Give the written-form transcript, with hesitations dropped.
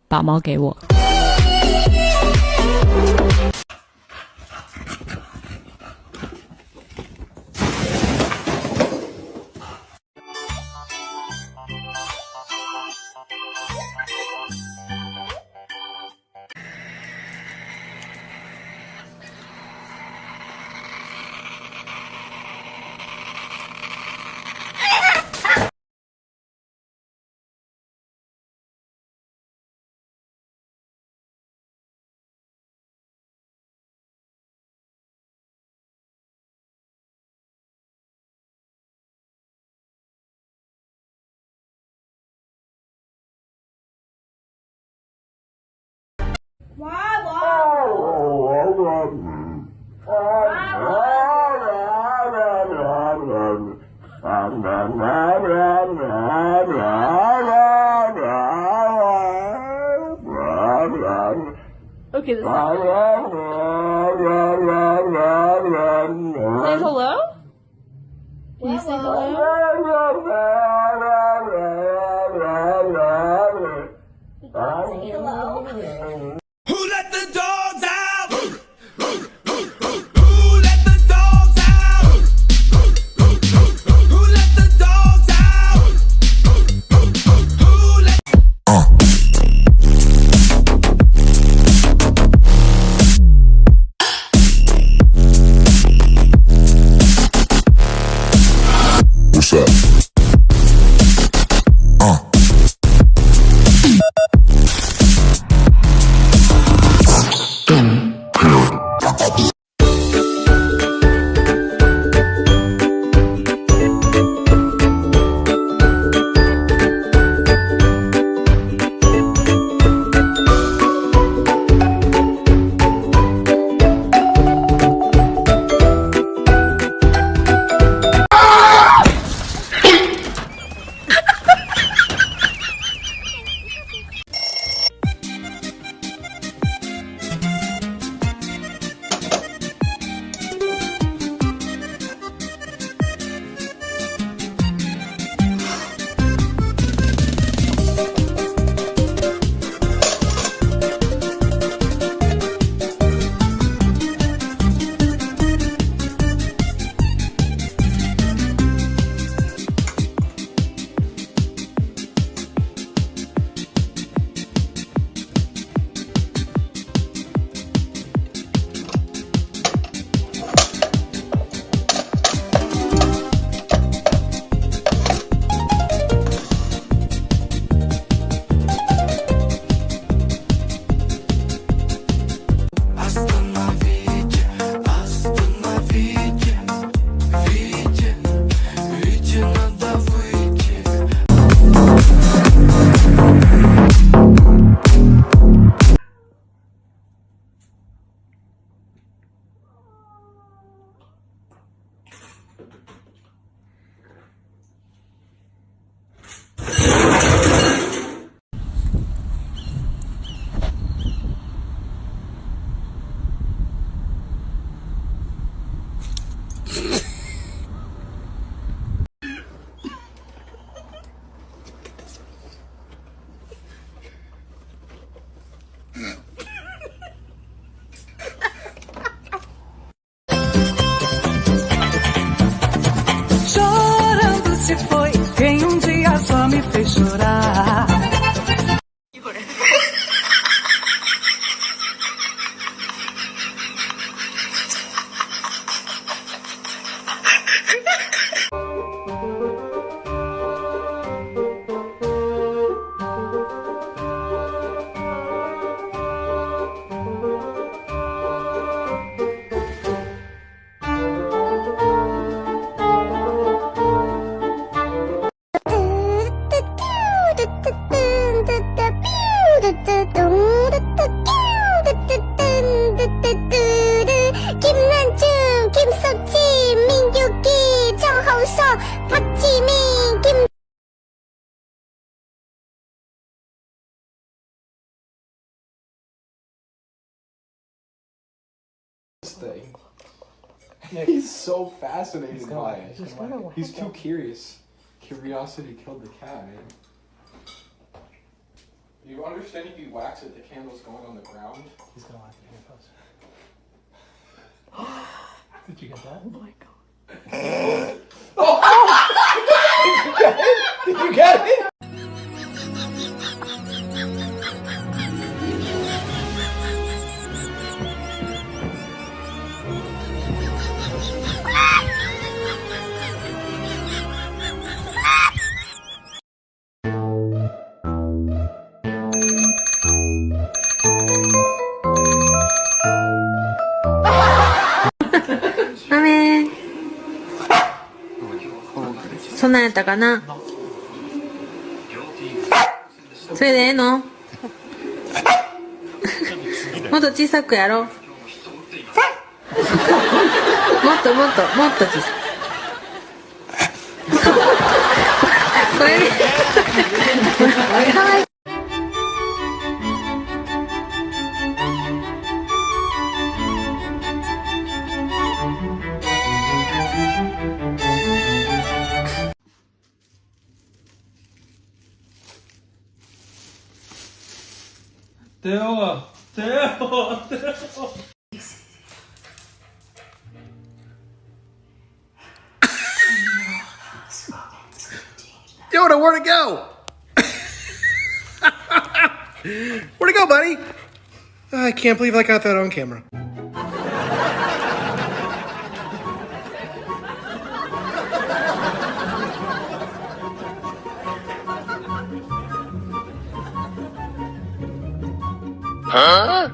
把猫给我。Okay, this is... Say hello? Can you say hello? Say hello. Who let the dogs out? Who let the dogs out? Who let the dogs out? Who let What's up? Chorando se foi quem um dia só me fez chorar. 김난중, 김석진, 민규기, 정홍석, 박지민, 김 thing. He's so fascinated by it. He's too curious. Curiosity killed the cat, man. You understand if you wax it, the candle's going on the ground? He's gonna laugh at your post. Did you get that? Oh my god. Did you get it?雨そんなんやったかな。それでええの？もっと小さくやろう。もっともっともっと小さく。これね。かわいい。Yoda, where'd it go? Where'd it go, buddy? I can't believe I got that on camera. Huh?